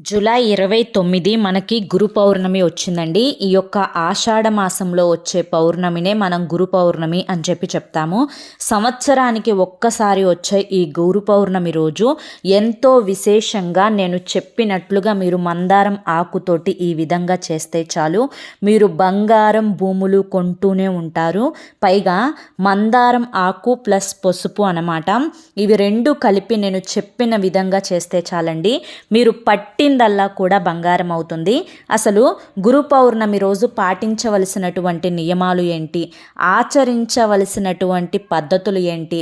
July 29 మనకి గురు పౌర్ణమి వచ్చిందండి. ఈ యొక్క ఆషాఢ మాసంలో వచ్చే పౌర్ణమినే మనం గురు పౌర్ణమి అని చెప్తాము. సంవత్సరానికి ఒక్కసారి వచ్చే ఈ గురు పౌర్ణమి రోజు ఎంతో విశేషంగా నేను చెప్పినట్లుగా మీరు మందారం ఆకుతోటి ఈ విధంగా చేస్తే చాలు, మీరు బంగారం భూములు కొంటూనే ఉంటారు. పైగా మందారం ఆకు ప్లస్ పసుపు అన్నమాట. ఇవి రెండు కలిపి నేను చెప్పిన విధంగా చేస్తే చాలండి, మీరు పట్టిందల్లా కూడా బంగారం అవుతుంది. అసలు గురు పౌర్ణమి రోజు పాటించవలసినటువంటి నియమాలు ఏంటి, ఆచరించవలసినటువంటి పద్ధతులు ఏంటి,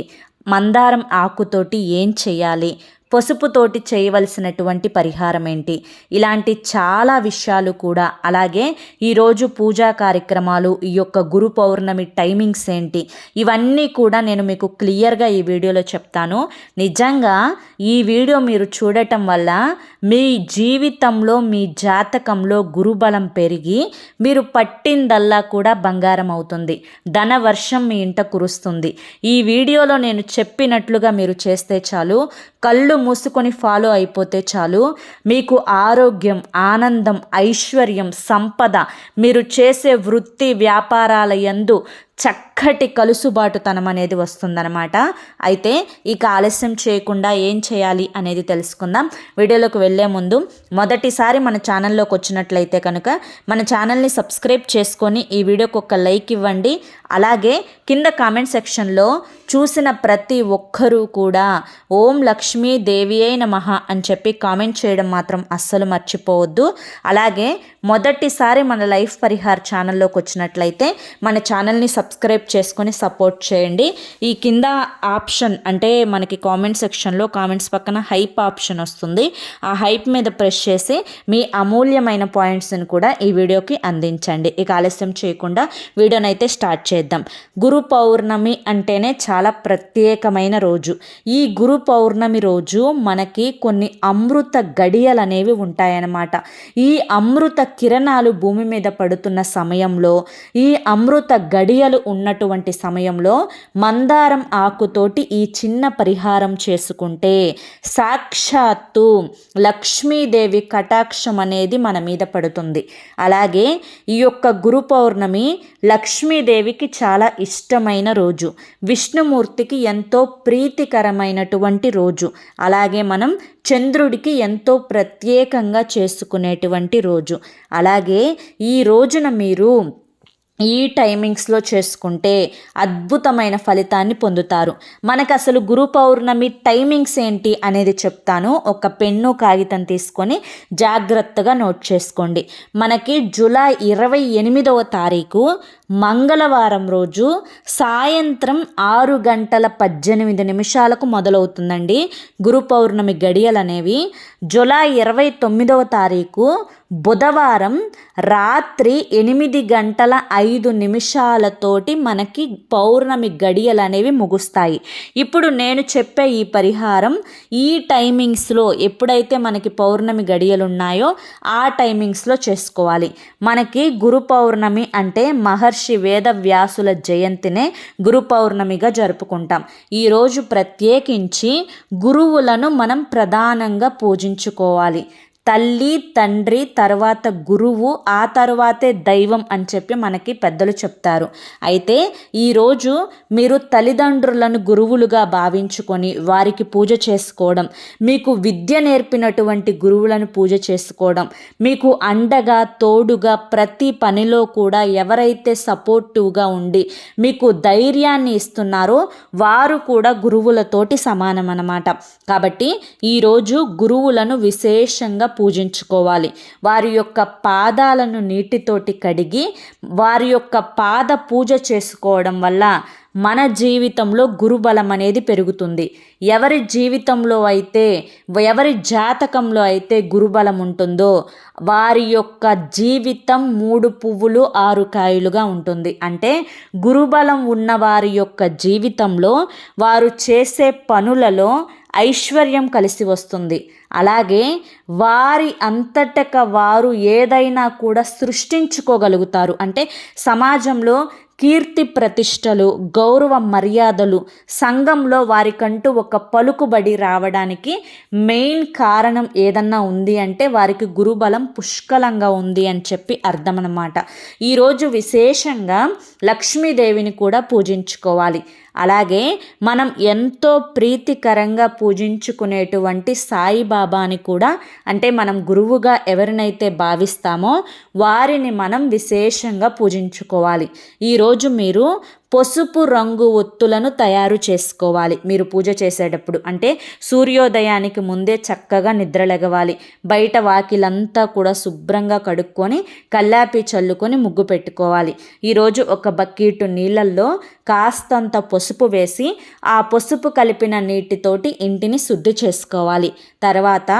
మందారం ఆకుతోటి ఏం చేయాలి, పసుపుతోటి చేయవలసినటువంటి పరిహారం ఏంటి, ఇలాంటి చాలా విషయాలు కూడా, అలాగే ఈరోజు పూజా కార్యక్రమాలు, ఈ యొక్క గురు పౌర్ణమి టైమింగ్స్ ఏంటి, ఇవన్నీ కూడా నేను మీకు క్లియర్గా ఈ వీడియోలో చెప్తాను. నిజంగా ఈ వీడియో మీరు చూడటం వల్ల మీ జీవితంలో, మీ జాతకంలో గురుబలం పెరిగి మీరు పట్టిందల్లా కూడా బంగారం అవుతుంది, ధన వర్షం మీ ఇంట కురుస్తుంది. ఈ వీడియోలో నేను చెప్పినట్లుగా మీరు చేస్తే చాలు, కళ్ళు మూసుకొని ఫాలో అయిపోతే చాలు, మీకు ఆరోగ్యం, ఆనందం, ఐశ్వర్యం, సంపద, మీరు చేసే వృత్తి వ్యాపారాల యందు చక్కటి కలుసుబాటుతనం అనేది వస్తుందన్నమాట. అయితే ఇక ఆలస్యం చేయకుండా ఏం చేయాలి అనేది తెలుసుకుందాం. వీడియోలోకి వెళ్ళే ముందు మొదటిసారి మన ఛానల్లోకి వచ్చినట్లయితే కనుక మన ఛానల్ని సబ్స్క్రైబ్ చేసుకొని ఈ వీడియోకి ఒక లైక్ ఇవ్వండి. అలాగే కింద కామెంట్ సెక్షన్లో చూసిన ప్రతి ఒక్కరూ కూడా ఓం లక్ష్మీ దేవియే నమః అని చెప్పి కామెంట్ చేయడం మాత్రం అస్సలు మర్చిపోవద్దు. అలాగే మొదటిసారి మన లైఫ్ పరిహార్ ఛానల్లోకి వచ్చినట్లయితే మన ఛానల్ని సబ్స్క్రైబ్ చేసుకొని సపోర్ట్ చేయండి. ఈ కింద ఆప్షన్ అంటే మనకి కామెంట్ సెక్షన్లో కామెంట్స్ పక్కన హైప్ ఆప్షన్ వస్తుంది. ఆ హైప్ మీద ప్రెస్ చేసి మీ అమూల్యమైన పాయింట్స్ని కూడా ఈ వీడియోకి అందించండి. ఇక ఆలస్యం చేయకుండా వీడియోనైతే స్టార్ట్ చేద్దాం. గురు పౌర్ణమి అంటేనే చాలా ప్రత్యేకమైన రోజు. ఈ గురు పౌర్ణమి రోజు మనకి కొన్ని అమృత గడియలు అనేవి ఉంటాయన్నమాట. ఈ అమృత కిరణాలు భూమి మీద పడుతున్న సమయంలో, ఈ అమృత గడియలు ఉన్నటువంటి సమయంలో మందారం ఆకుతోటి ఈ చిన్న పరిహారం చేసుకుంటే సాక్షాత్తు లక్ష్మీదేవి కటాక్షం అనేది మన మీద పడుతుంది. అలాగే ఈ యొక్క గురు పౌర్ణమి లక్ష్మీదేవికి చాలా ఇష్టమైన రోజు, విష్ణుమూర్తికి ఎంతో ప్రీతికరమైనటువంటి రోజు, అలాగే మనం చంద్రుడికి ఎంతో ప్రత్యేకంగా చేసుకునేటువంటి రోజు. అలాగే ఈ రోజున మీరు ఈ టైమింగ్స్లో చేసుకుంటే అద్భుతమైన ఫలితాన్ని పొందుతారు. మనకు అసలు గురు పౌర్ణమి టైమింగ్స్ ఏంటి అనేది చెప్తాను. ఒక పెన్ను కాగితం తీసుకొని జాగ్రత్తగా నోట్ చేసుకోండి. మనకి జూలై 28వ తారీఖు మంగళవారం రోజు సాయంత్రం 6:18 మొదలవుతుందండి గురు పౌర్ణమి గడియలు అనేవి. జూలై 29వ తారీఖు బుధవారం రాత్రి 8:05 మనకి పౌర్ణమి గడియలు అనేవి ముగుస్తాయి. ఇప్పుడు నేను చెప్పే ఈ పరిహారం ఈ టైమింగ్స్లో ఎప్పుడైతే మనకి పౌర్ణమి గడియలు ఉన్నాయో ఆ టైమింగ్స్లో చేసుకోవాలి. మనకి గురు పౌర్ణమి అంటే మహర్షి వేదవ్యాసుల జయంతినే గురు పౌర్ణమిగా జరుపుకుంటాం. ఈరోజు ప్రత్యేకించి గురువులను మనం ప్రధానంగా పూజించుకోవాలి. తల్లి, తండ్రి, తర్వాత గురువు, ఆ తర్వాతే దైవం అని చెప్పి మనకి పెద్దలు చెప్తారు. అయితే ఈరోజు మీరు తల్లిదండ్రులను గురువులుగా భావించుకొని వారికి పూజ చేసుకోవడం, మీకు విద్య నేర్పినటువంటి గురువులను పూజ చేసుకోవడం, మీకు అండగా తోడుగా ప్రతి పనిలో కూడా ఎవరైతే సపోర్టివ్గా ఉండి మీకు ధైర్యాన్ని ఇస్తున్నారో వారు కూడా గురువులతోటి సమానం అన్నమాట. కాబట్టి ఈరోజు గురువులను విశేషంగా పూజించుకోవాలి. వారి యొక్క పాదాలను నీటితోటి కడిగి వారి యొక్క పాద పూజ చేసుకోవడం వల్ల మన జీవితంలో గురుబలం అనేది పెరుగుతుంది. ఎవరి జీవితంలో అయితే, ఎవరి జాతకంలో అయితే గురుబలం ఉంటుందో వారి యొక్క జీవితం 3 పువ్వులు 6 కాయలుగా ఉంటుంది. అంటే గురుబలం ఉన్న వారి యొక్క జీవితంలో వారు చేసే పనులలో ఐశ్వర్యం కలిసి వస్తుంది. అలాగే వారి అంతటక వారు ఏదైనా కూడా సృష్టించుకోగలుగుతారు. అంటే సమాజంలో కీర్తి ప్రతిష్టలు, గౌరవ మర్యాదలు, సంఘంలో వారికంటూ ఒక పలుకుబడి రావడానికి మెయిన్ కారణం ఏదన్నా ఉంది అంటే వారికి గురుబలం పుష్కలంగా ఉంది అని చెప్పి అర్థం అన్నమాట. ఈరోజు విశేషంగా లక్ష్మీదేవిని కూడా పూజించుకోవాలి. అలాగే మనం ఎంతో ప్రీతికరంగా పూజించుకునేటువంటి సాయిబాబాని కూడా, అంటే మనం గురువుగా ఎవరినైతే భావిస్తామో వారిని మనం విశేషంగా పూజించుకోవాలి. ఈరోజు మీరు పసుపు రంగు ఒత్తులను తయారు చేసుకోవాలి. మీరు పూజ చేసేటప్పుడు అంటే సూర్యోదయానికి ముందే చక్కగా నిద్రలెగవాలి. బయట వాకిలంతా కూడా శుభ్రంగా కడుక్కొని కల్లాపి చల్లుకొని ముగ్గు పెట్టుకోవాలి. ఈరోజు ఒక బకెట్ నీళ్ళల్లో కాస్తంత పసుపు వేసి ఆ పసుపు కలిపిన నీటితోటి ఇంటిని శుద్ధి చేసుకోవాలి. తర్వాత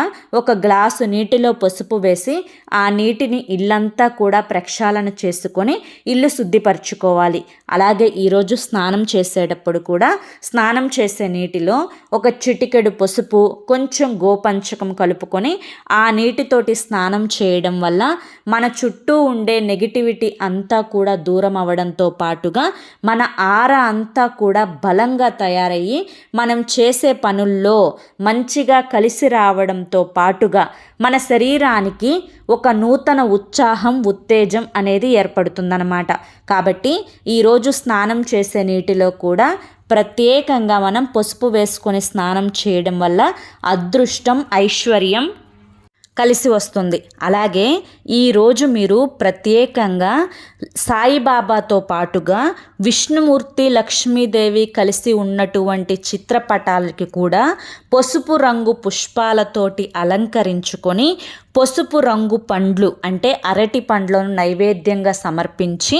ఒక గ్లాసు నీటిలో పసుపు వేసి ఆ నీటిని ఇల్లంతా కూడా ప్రక్షాళన చేసుకొని ఇల్లు శుద్ధిపరచుకోవాలి. అలాగే ఈరోజు స్నానం చేసేటప్పుడు కూడా స్నానం చేసే నీటిలో ఒక చిటికెడు పసుపు, కొంచెం గోపంచకం కలుపుకొని ఆ నీటితోటి స్నానం చేయడం వల్ల మన చుట్టూ ఉండే నెగిటివిటీ అంతా కూడా దూరం అవ్వడంతో పాటుగా మన ఆరా అంతా కూడా బలంగా తయారయ్యి మనం చేసే పనుల్లో మంచిగా కలిసి రావడంతో పాటుగా మన శరీరానికి ఒక నూతన ఉత్సాహం, ఉత్తేజం అనేది ఏర్పడుతుందన్నమాట. కాబట్టి ఈరోజు స్నానం చేసే నీటిలో కూడా ప్రత్యేకంగా మనం పసుపు వేసుకొని స్నానం చేయడం వల్ల అదృష్టం, ఐశ్వర్యం కలిసి వస్తుంది. అలాగే ఈరోజు మీరు ప్రత్యేకంగా సాయిబాబాతో పాటుగా విష్ణుమూర్తి, లక్ష్మీదేవి కలిసి ఉన్నటువంటి చిత్రపటాలకి కూడా పసుపు రంగు పుష్పాలతోటి అలంకరించుకొని పసుపు రంగు పండ్లు అంటే అరటి పండ్లను నైవేద్యంగా సమర్పించి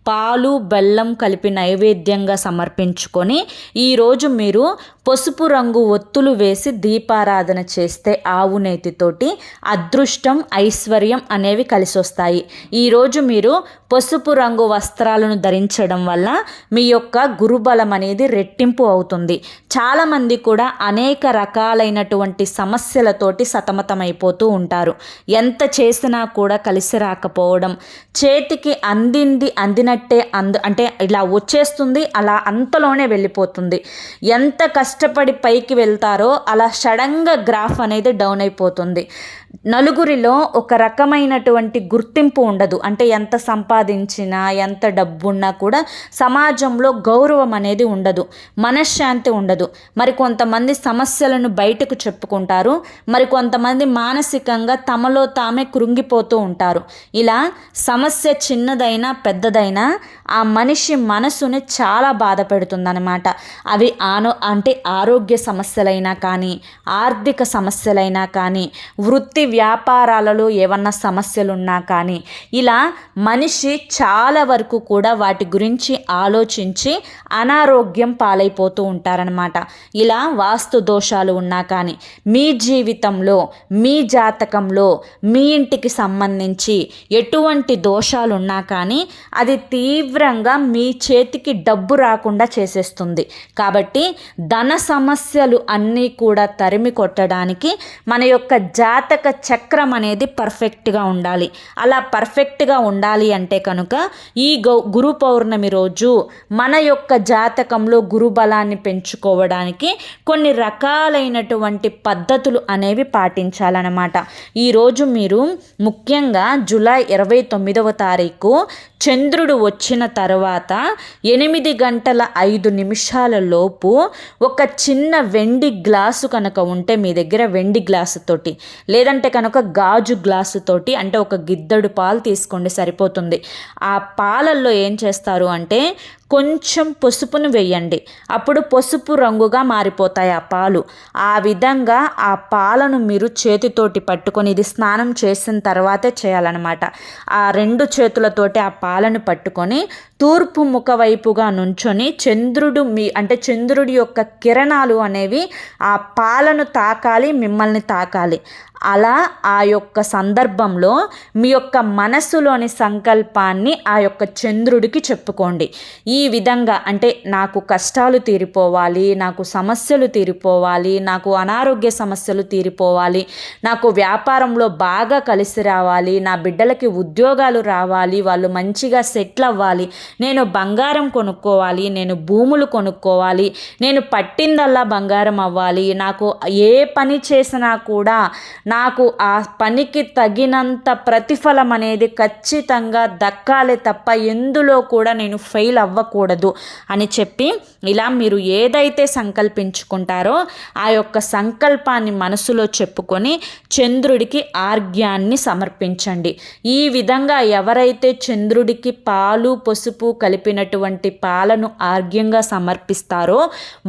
పాలు, బెల్లం కలిపి నైవేద్యంగా సమర్పించుకొని ఈరోజు మీరు పసుపు రంగు ఒత్తులు వేసి దీపారాధన చేస్తే ఆవు నేతితోటి అదృష్టం, ఐశ్వర్యం అనేవి కలిసి వస్తాయి. ఈరోజు మీరు పసుపు రంగు వస్త్రాలను ధరించడం వల్ల మీ యొక్క గురుబలం అనేది రెట్టింపు అవుతుంది. చాలామంది కూడా అనేక రకాలైనటువంటి సమస్యలతోటి సతమతమైపోతూ ఉంటారు. ఎంత చేసినా కూడా కలిసి రాకపోవడం, చేతికి అందినట్టే అంటే ఇలా వచ్చేస్తుంది, అలా అంతలోనే వెళ్ళిపోతుంది. ఎంత కష్టపడి పైకి వెళ్తారో అలా సడన్గా గ్రాఫ్ అనేది డౌన్ అయిపోతుంది. నలుగురిలో ఒక రకమైనటువంటి గుర్తింపు ఉండదు. అంటే ఎంత సంపాదించినా, ఎంత డబ్బున్నా కూడా సమాజంలో గౌరవం అనేది ఉండదు, మనశ్శాంతి ఉండదు. మరి కొంతమంది సమస్యలను బయటకు చెప్పుకుంటారు, మరి కొంతమంది మానసికంగా తమలో తామే కృంగిపోతూ ఉంటారు. ఇలా సమస్య చిన్నదైనా పెద్దదైనా ఆ మనిషి మనసుని చాలా బాధ పెడుతుందన్నమాట. అవి అంటే ఆరోగ్య సమస్యలైనా కానీ, ఆర్థిక సమస్యలైనా కానీ, వృత్తి వ్యాపారాలలో ఏమన్నా సమస్యలున్నా కానీ, ఇలా మనిషి చాలా వరకు కూడా వాటి గురించి ఆలోచించి అనారోగ్యం పాలైపోతూ ఉంటారనమాట. ఇలా వాస్తు దోషాలు ఉన్నా కానీ, మీ జీవితంలో, మీ జాతకంలో, మీ ఇంటికి సంబంధించి ఎటువంటి దోషాలు ఉన్నా కానీ అది తీవ్రంగా మీ చేతికి డబ్బు రాకుండా చేసేస్తుంది. కాబట్టి ధన సమస్యలు అన్నీ కూడా తరిమి కొట్టడానికి మన యొక్క జాతక చక్రం అనేది పర్ఫెక్ట్గా ఉండాలి. అలా పర్ఫెక్ట్గా ఉండాలి అంటే కనుక ఈ గురు పౌర్ణమి రోజు మన యొక్క జాతకంలో గురుబలాన్ని పెంచుకోవడానికి కొన్ని రకాలైనటువంటి పద్ధతులు అనేవి పాటించాలన్నమాట. ఈరోజు మీరు ముఖ్యంగా జూలై 29వ తారీఖు చంద్రుడు వచ్చిన తర్వాత 8:05 ఒక చిన్న వెండి గ్లాసు కనుక ఉంటే మీ దగ్గర, వెండి గ్లాసు తోటి లేదంటే కనుక గాజు గ్లాసు తోటి, అంటే ఒక గిద్దడు పాలు తీసుకోండి సరిపోతుంది. ఆ పాలల్లో ఏం చేస్తారు అంటే కొంచెం పసుపును వేయండి. అప్పుడు పసుపు రంగుగా మారిపోతాయి ఆ పాలు. ఆ విధంగా ఆ పాలను మీరు చేతితోటి పట్టుకొని, ఇది స్నానం చేసిన తర్వాతే చేయాలన్నమాట. ఆ 2 చేతులతోటి ఆ పాలను పట్టుకొని తూర్పు ముఖ వైపుగా నుంచొని చంద్రుడి యొక్క కిరణాలు అనేవి ఆ పాలను తాకాలి, మిమ్మల్ని తాకాలి. అలా ఆ యొక్క సందర్భంలో మీ యొక్క మనసులోని సంకల్పాన్ని ఆ యొక్క చంద్రుడికి చెప్పుకోండి. ఈ విధంగా అంటే నాకు కష్టాలు తీరిపోవాలి, నాకు సమస్యలు తీరిపోవాలి, నాకు అనారోగ్య సమస్యలు తీరిపోవాలి, నాకు వ్యాపారంలో బాగా కలిసి రావాలి, నా బిడ్డలకి ఉద్యోగాలు రావాలి, వాళ్ళు మంచిగా సెటిల్ అవ్వాలి, నేను బంగారం కొనుక్కోవాలి, నేను భూములు కొనుక్కోవాలి, నేను పట్టిందల్లా బంగారం అవ్వాలి, నాకు ఏ పని చేసినా కూడా నాకు ఆ పనికి తగినంత ప్రతిఫలం అనేది ఖచ్చితంగా దక్కాలే తప్ప ఎందులో కూడా నేను ఫెయిల్ అవ్వకూడదు అని చెప్పి ఇలా మీరు ఏదైతే సంకల్పించుకుంటారో ఆ యొక్క సంకల్పాన్ని మనసులో చెప్పుకొని చంద్రుడికి ఆర్ఘ్యాన్ని సమర్పించండి. ఈ విధంగా ఎవరైతే చంద్రుడికి పాలు పసుపు కలిపినటువంటి పాలను ఆర్ఘ్యంగా సమర్పిస్తారో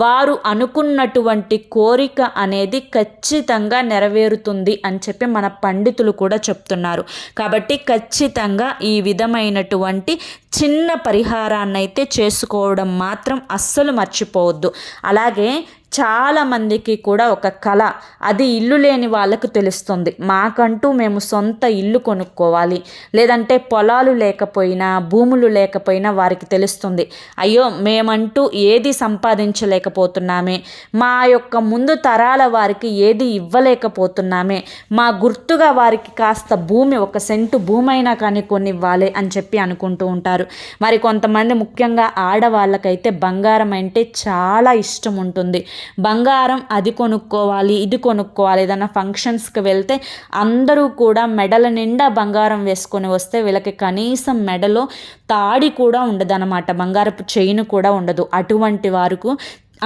వారు అనుకున్నటువంటి కోరిక అనేది ఖచ్చితంగా నెరవేరుతుంది అని చెప్పి మన పండితులు కూడా చెప్తున్నారు. కాబట్టి ఖచ్చితంగా ఈ విధమైనటువంటి చిన్న పరిహారాన్ని అయితే చేసుకోవడం మాత్రం అస్సలు మర్చిపోవద్దు. అలాగే చాలామందికి కూడా ఒక కళ, అది ఇల్లు లేని వాళ్ళకు తెలుస్తుంది. మాకంటూ మేము సొంత ఇల్లు కొనుక్కోవాలి, లేదంటే పొలాలు లేకపోయినా భూములు లేకపోయినా వారికి తెలుస్తుంది, అయ్యో మేమంటూ ఏది సంపాదించలేకపోతున్నామే, మా యొక్క ముందు తరాల వారికి ఏది ఇవ్వలేకపోతున్నామే, మా గుర్తుగా వారికి కాస్త భూమి, 1 సెంటు భూమి అయినా కానీ కొనివ్వాలి అని చెప్పి అనుకుంటూ ఉంటారు. మరి కొంతమంది ముఖ్యంగా ఆడవాళ్ళకైతే బంగారం అంటే చాలా ఇష్టం ఉంటుంది. బంగారం అది కొనుక్కోవాలి, ఇది కొనుక్కోవాలి, ఏదైనా ఫంక్షన్స్కి వెళ్తే అందరూ కూడా మెడల నిండా బంగారం వేసుకొని వస్తే వీళ్ళకి కనీసం మెడలో తాడి కూడా ఉండదన్నమాట, బంగారపు చైన్ కూడా ఉండదు. అటువంటి వారికి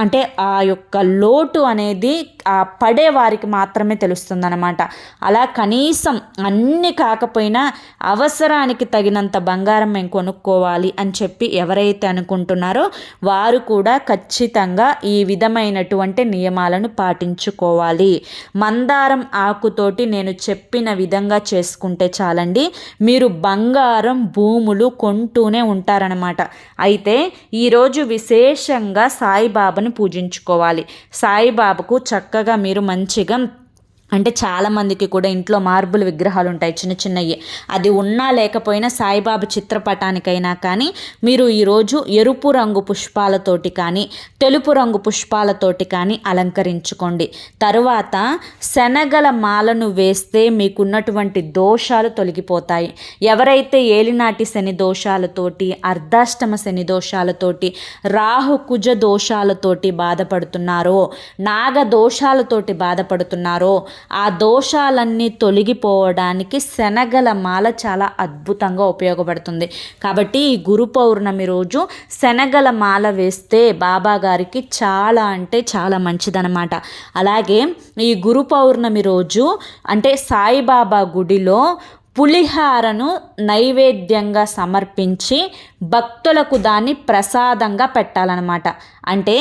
అంటే ఆ యొక్క లోటు అనేది ఆ పడే వారికి మాత్రమే తెలుస్తుందన్నమాట. అలా కనీసం అన్నీ కాకపోయినా అవసరానికి తగినంత బంగారం మేము కొనుక్కోవాలి అని చెప్పి ఎవరైతే అనుకుంటున్నారో వారు కూడా ఖచ్చితంగా ఈ విధమైనటువంటి నియమాలను పాటించుకోవాలి. మందారం ఆకుతోటి నేను చెప్పిన విధంగా చేసుకుంటే చాలండి, మీరు బంగారం భూములు కొంటూనే ఉంటారనమాట. అయితే ఈరోజు విశేషంగా సాయిబాబాను పూజించుకోవాలి. సాయిబాబాకు చక్కగా మీరు మంచిగా అంటే చాలామందికి కూడా ఇంట్లో మార్బుల్ విగ్రహాలు ఉంటాయి చిన్న చిన్నవి, అది ఉన్నా లేకపోయినా సాయిబాబా చిత్రపటానికైనా కానీ మీరు ఈరోజు ఎరుపు రంగు పుష్పాలతోటి కానీ తెలుపు రంగు పుష్పాలతోటి కానీ అలంకరించుకోండి. తరువాత శనగల మాలను వేస్తే మీకున్నటువంటి దోషాలు తొలగిపోతాయి. ఎవరైతే ఏలినాటి శని దోషాలతోటి, అర్ధాష్టమ శని దోషాలతోటి, రాహు కుజ దోషాలతోటి బాధపడుతున్నారో, నాగ దోషాలతోటి బాధపడుతున్నారో ఆ దోషాలన్నీ తొలగిపోవడానికి శనగల మాల చాలా అద్భుతంగా ఉపయోగపడుతుంది. కాబట్టి ఈ గురు పౌర్ణమి రోజు శనగల మాల వేస్తే బాబా గారికి చాలా అంటే చాలా మంచిదన్నమాట. అలాగే ఈ గురు పౌర్ణమి రోజు అంటే సాయిబాబా గుడిలో పులిహారను నైవేద్యంగా సమర్పించి భక్తులకు దాన్ని ప్రసాదంగా పెట్టాలన్నమాట. అంటే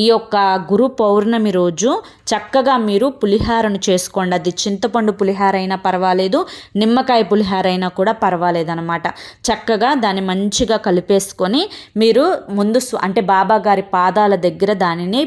ఈ యొక్క గురు పౌర్ణమి రోజు చక్కగా మీరు పులిహారను చేసుకోండి. అది చింతపండు పులిహార అయినా పర్వాలేదు, నిమ్మకాయ పులిహార అయినా కూడా పర్వాలేదు అనమాట. చక్కగా దాన్ని మంచిగా కలిపేసుకొని మీరు ముందు అంటే బాబా గారి పాదాల దగ్గర దానిని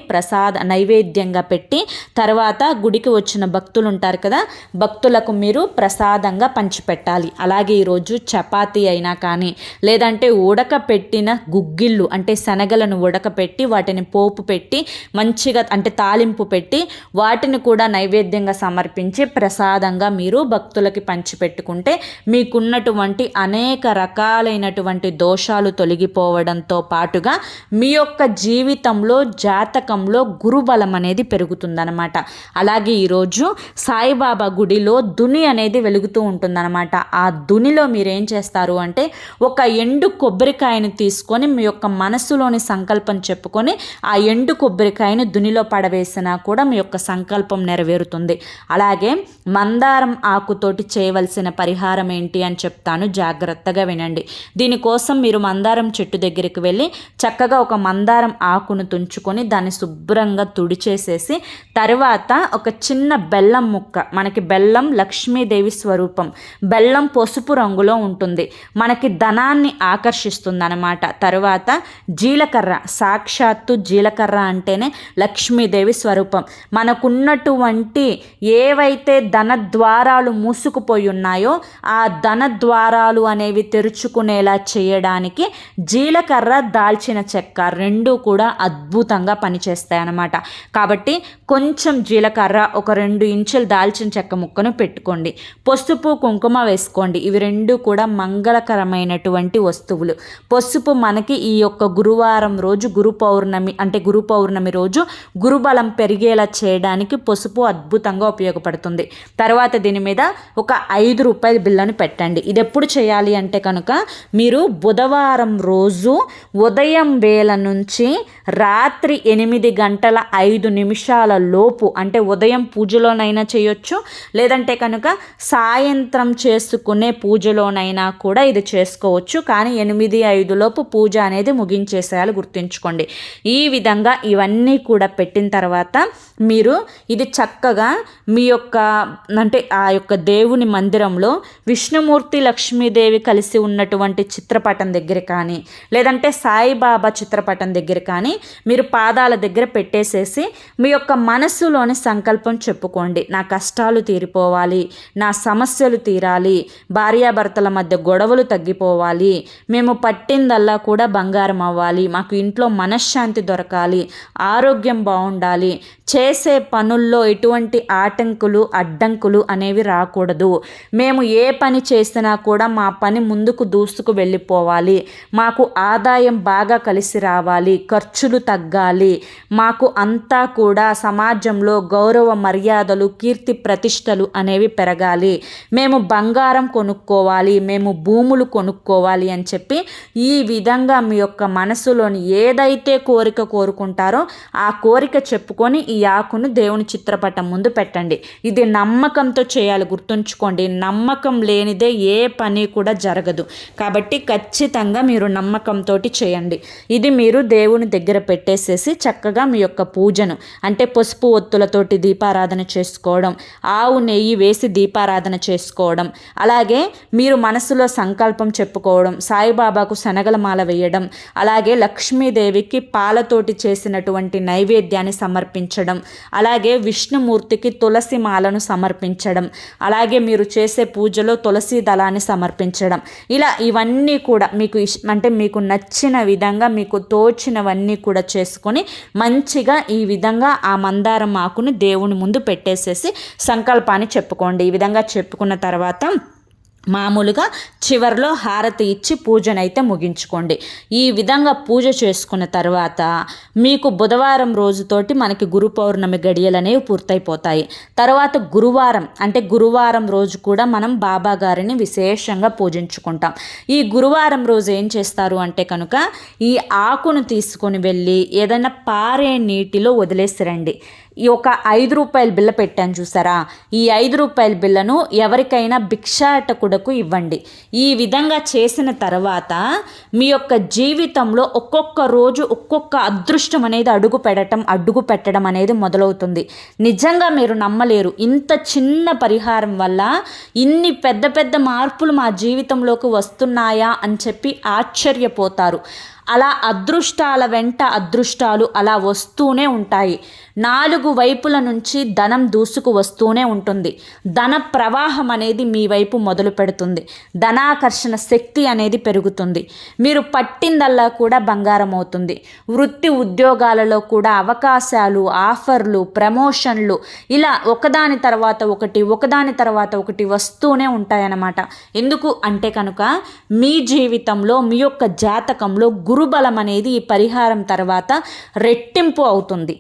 నైవేద్యంగా పెట్టి తర్వాత గుడికి వచ్చిన భక్తులు ఉంటారు కదా, భక్తులకు మీరు ప్రసాదంగా పంచిపెట్టాలి. అలాగే ఈరోజు చపాతీ అయినా కానీ లేదంటే ఉడకపెట్టిన గుగ్గిళ్ళు అంటే శనగలను ఉడకపెట్టి వాటిని పోపు పెట్టి మంచిగా అంటే తాలింపు పెట్టి వాటిని కూడా నైవేద్యంగా సమర్పించి ప్రసాదంగా మీరు భక్తులకి పంచిపెట్టుకుంటే మీకున్నటువంటి అనేక రకాలైనటువంటి దోషాలు తొలగిపోవడంతో పాటుగా మీ యొక్క జీవితంలో జాతకంలో గురుబలం అనేది పెరుగుతుందన్నమాట. అలాగే ఈరోజు సాయిబాబా గుడిలో దుని అనేది వెలుగుతూ ఉంటుందన్నమాట. ఆ దునిలో మీరేం చేస్తారు అంటే ఒక ఎండు కొబ్బరికాయను తీసుకొని మీ యొక్క మనసులోని సంకల్పం చెప్పుకొని ఆ ఎండు కొబ్బరికాయను దునిలో పడవేసినా కూడా మీ యొక్క సంకల్పం నెరవేరుతుంది. అలాగే మందారం ఆకుతోటి చేయవలసిన పరిహారం ఏంటి అని చెప్తాను, జాగ్రత్తగా వినండి. దీనికోసం మీరు మందారం చెట్టు దగ్గరికి వెళ్ళి చక్కగా ఒక మందారం ఆకును తుంచుకొని దాన్ని శుభ్రంగా తుడిచేసేసి తర్వాత ఒక చిన్న బెల్లం ముక్క, మనకి బెల్లం లక్ష్మీదేవి స్వరూపం, బెల్లం పసుపు రంగులో ఉంటుంది, మనకి ధనాన్ని ఆకర్షిస్తుంది అనమాట. తర్వాత జీలకర్ర, సాక్షాత్తు జీలకర్ర అంటేనే లక్ష్మీదేవి స్వరూపం. మనకున్నటువంటి ఏవైతే ధన ద్వారాలు మూసుకుపోయి ఉన్నాయో ఆ ధన ద్వారాలు అనేవి తెరుచుకునేలా చేయడానికి జీలకర్ర, దాల్చిన చెక్క రెండూ కూడా అద్భుతంగా పనిచేస్తాయి అన్నమాట. కాబట్టి కొంచెం జీలకర్ర, ఒక 2 ఇంచులు దాల్చిన చెక్క ముక్కను పెట్టుకోండి. పసుపు, కుంకుమ వేసుకోండి. ఇవి రెండు కూడా మంగళకరమైనటువంటి వస్తువులు. పసుపు మనకి ఈ యొక్క గురువారం రోజు గురు పౌర్ణమి రోజు గురుబలం పెరిగేలా చేయడానికి పసుపు అద్భుతంగా ఉపయోగపడుతుంది. తర్వాత దీని మీద ఒక 5 రూపాయల బిల్లను పెట్టండి. ఇది ఎప్పుడు చేయాలి అంటే కనుక మీరు బుధవారం రోజు ఉదయం వేళ నుంచి రాత్రి 8 గంటల 5 నిమిషాల లోపు, అంటే ఉదయం పూజలోనైనా చేయొచ్చు, లేదంటే కనుక సాయంత్రం చేసుకునే పూజలోనైనా కూడా ఇది చేసుకోవచ్చు. కానీ 8-5 లోపు పూజ అనేది ముగించేసేయాలి, గుర్తుంచుకోండి. ఈ విధంగా ఇవన్నీ కూడా పెట్టిన తర్వాత మీరు ఇది చక్కగా మీ యొక్క అంటే ఆ యొక్క దేవుని మందిరంలో విష్ణుమూర్తి, లక్ష్మీదేవి కలిసి ఉన్నటువంటి చిత్రపటం దగ్గర కానీ, లేదంటే సాయిబాబా చిత్రపటం దగ్గర కానీ మీరు పాదాల దగ్గర పెట్టేసేసి మీ యొక్క మనస్సులోని సంకల్పం చెప్పుకోండి. నా కష్టాలు తీరిపోవాలి, నా సమస్యలు తీరాలి, భార్యాభర్తల మధ్య గొడవలు తగ్గిపోవాలి, మేము పట్టిందల్లా కూడా బంగారం అవ్వాలి, మాకు ఇంట్లో మనశ్శాంతి దొరకాలి, ఆరోగ్యం బాగుండాలి, చేసే పనుల్లో ఎటువంటి ఆటంకులు అడ్డంకులు అనేవి రాకూడదు, మేము ఏ పని చేసినా కూడా మా పని ముందుకు దూసుకు వెళ్ళిపోవాలి, మాకు ఆదాయం బాగా కలిసి రావాలి, ఖర్చులు తగ్గాలి, మాకు అంతా కూడా సమాజంలో గౌరవ మర్యాదలు, కీర్తి ప్రతిష్టలు అనేవి పెరగాలి, మేము బంగారం కొనుక్కోవాలి, మేము భూములు కొనుక్కోవాలి అని చెప్పి ఈ విధంగా మీ యొక్క మనసులోని ఏదైతే కోరిక కోరుకుంటారో ఆ కోరిక చెప్పుకొని ఈ ఆకును దేవుని చిత్రపటం ముందు పెట్టండి. ఇది నమ్మకంతో చేయాలి, గుర్తుంచుకోండి. నమ్మకం లేనిదే ఏ పని కూడా జరగదు. కాబట్టి ఖచ్చితంగా మీరు నమ్మకంతో చేయండి. ఇది మీరు దేవుని దగ్గర పెట్టేసేసి చక్కగా మీ యొక్క పూజను అంటే పసుపు ఒత్తులతోటి దీపారాధన చేసుకోవడం, ఆవు నెయ్యి వేసి దీపారాధన చేసుకోవడం, అలాగే మీరు మనసులో సంకల్పం చెప్పుకోవడం, సాయిబాబాకు శనగల మాల వేయడం, అలాగే లక్ష్మీదేవికి పాలతోటి చేసినటువంటి నైవేద్యాన్ని సమర్పించడం, అలాగే విష్ణుమూర్తికి తులసి మాలను సమర్పించడం, అలాగే మీరు చేసే పూజలో తులసి దళాన్ని సమర్పించడం, ఇలా ఇవన్నీ కూడా మీకు అంటే మీకు నచ్చిన విధంగా మీకు తోచినవన్నీ కూడా చేసుకొని మంచిగా ఈ విధంగా ఆ మందారం ఆకుని దేవుని ముందు పెట్టేసేసి సంకల్పాన్ని చెప్పుకోండి. ఈ విధంగా చెప్పుకున్న తర్వాత మామూలుగా చివరిలో హారతి ఇచ్చి పూజనైతే ముగించుకోండి. ఈ విధంగా పూజ చేసుకున్న తర్వాత మీకు బుధవారం రోజుతోటి మనకి గురు పౌర్ణమి గడియలు అనేవి పూర్తయిపోతాయి. తర్వాత గురువారం రోజు కూడా మనం బాబా గారిని విశేషంగా పూజించుకుంటాం. ఈ గురువారం రోజు ఏం చేస్తారు అంటే కనుక ఈ ఆకును తీసుకొని వెళ్ళి ఏదైనా పారే నీటిలో వదిలేసిరండి. ఈ ఒక 5 రూపాయల బిళ్ళ పెట్టాను చూసారా, ఈ 5 రూపాయల బిళ్ళను ఎవరికైనా భిక్షాటకుడకు ఇవ్వండి. ఈ విధంగా చేసిన తర్వాత మీ యొక్క జీవితంలో ఒక్కొక్క రోజు ఒక్కొక్క అదృష్టం అనేది అడుగు పెట్టడం అనేది మొదలవుతుంది. నిజంగా మీరు నమ్మలేరు, ఇంత చిన్న పరిహారం వల్ల ఇన్ని పెద్ద పెద్ద మార్పులు మా జీవితంలోకి వస్తున్నాయా అని చెప్పి ఆశ్చర్యపోతారు. అలా అదృష్టాల వెంట అదృష్టాలు అలా వస్తూనే ఉంటాయి. 4 వైపుల నుంచి ధనం దూసుకు వస్తూనే ఉంటుంది. ధన ప్రవాహం అనేది మీ వైపు మొదలు పెడుతుంది. ధనాకర్షణ శక్తి అనేది పెరుగుతుంది. మీరు పట్టిందల్లా కూడా బంగారం అవుతుంది. వృత్తి ఉద్యోగాలలో కూడా అవకాశాలు, ఆఫర్లు, ప్రమోషన్లు ఇలా ఒకదాని తర్వాత ఒకటి వస్తూనే ఉంటాయన్నమాట. ఎందుకు అంటే కనుక మీ జీవితంలో మీ యొక్క జాతకంలో గురుబలం అనేది ఈ పరిహారం తర్వాత రెట్టింపు అవుతుంది.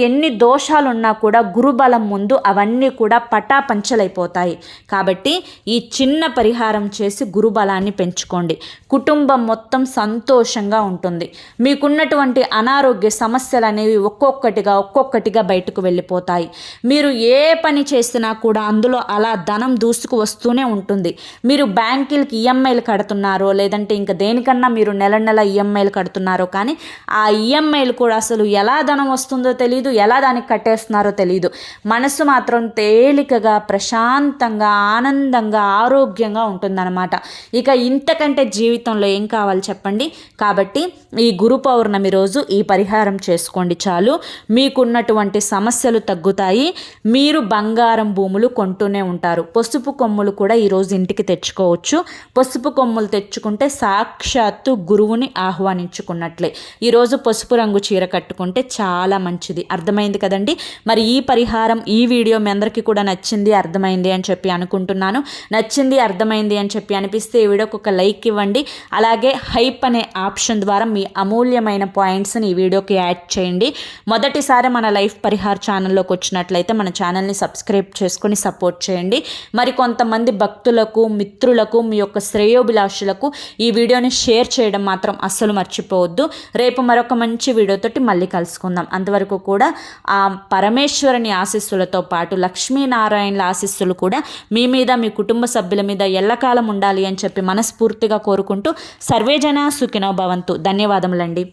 ఎన్ని దోషాలున్నా కూడా గురుబలం ముందు అవన్నీ కూడా పటాపంచలైపోతాయి. కాబట్టి ఈ చిన్న పరిహారం చేసి గురుబలాన్ని పెంచుకోండి. కుటుంబం మొత్తం సంతోషంగా ఉంటుంది. మీకున్నటువంటి అనారోగ్య సమస్యలు అనేవి ఒక్కొక్కటిగా బయటకు వెళ్ళిపోతాయి. మీరు ఏ పని చేసినా కూడా అందులో అలా ధనం దూసుకు వస్తూనే ఉంటుంది. మీరు బ్యాంకులకి ఈఎంఐలు కడుతున్నారో లేదంటే ఇంకా దేనికన్నా మీరు నెల ఈఎంఐలు కడుతున్నారో కానీ ఆ ఈఎంఐలు కూడా అసలు ఎలా ధనం అనుమానం వస్తుందో తెలియదు, ఎలా దానికి కట్టేస్తున్నారో తెలియదు. మనసు మాత్రం తేలికగా, ప్రశాంతంగా, ఆనందంగా, ఆరోగ్యంగా ఉంటుందన్నమాట. ఇక ఇంతకంటే జీవితంలో ఏం కావాలి చెప్పండి. కాబట్టి ఈ గురు పౌర్ణమి రోజు ఈ పరిహారం చేసుకోండి చాలు. మీకున్నటువంటి సమస్యలు తగ్గుతాయి. మీరు బంగారం భూములు కొంటూనే ఉంటారు. పసుపు కొమ్ములు కూడా ఈరోజు ఇంటికి తెచ్చుకోవచ్చు. పసుపు కొమ్ములు తెచ్చుకుంటే సాక్షాత్తు గురువుని ఆహ్వానించుకున్నట్లే. ఈరోజు పసుపు రంగు చీర కట్టుకుంటే చాలా మంచిది. అర్థమైంది కదండి. మరి ఈ పరిహారం, ఈ వీడియో మీ అందరికీ కూడా నచ్చింది, అర్థమైంది అని చెప్పి అనుకుంటున్నాను. నచ్చింది, అర్థమైంది అని చెప్పి అనిపిస్తే ఈ వీడియోకి ఒక లైక్ ఇవ్వండి. అలాగే హైప్ అనే ఆప్షన్ ద్వారా మీ అమూల్యమైన పాయింట్స్ని ఈ వీడియోకి యాడ్ చేయండి. మొదటిసారి మన లైఫ్ పరిహార్ ఛానల్లోకి వచ్చినట్లయితే మన ఛానల్ని సబ్స్క్రైబ్ చేసుకొని సపోర్ట్ చేయండి. మరి కొంతమంది భక్తులకు, మిత్రులకు, మీ యొక్క శ్రేయోభిలాషులకు ఈ వీడియోని షేర్ చేయడం మాత్రం అస్సలు మర్చిపోవద్దు. రేపు మరొక మంచి వీడియోతోటి మళ్ళీ కలుసుకుందాం. అంతవరకు కూడా ఆ పరమేశ్వరుని ఆశీస్సులతో పాటు లక్ష్మీనారాయణల ఆశీస్సులు కూడా మీ మీద, మీ కుటుంబ సభ్యుల మీద ఎల్లకాలం ఉండాలి అని చెప్పి మనస్ఫూర్తిగా కోరుకుంటూ సర్వేజన సుఖినో భవంతు. ధన్యవాదములండి.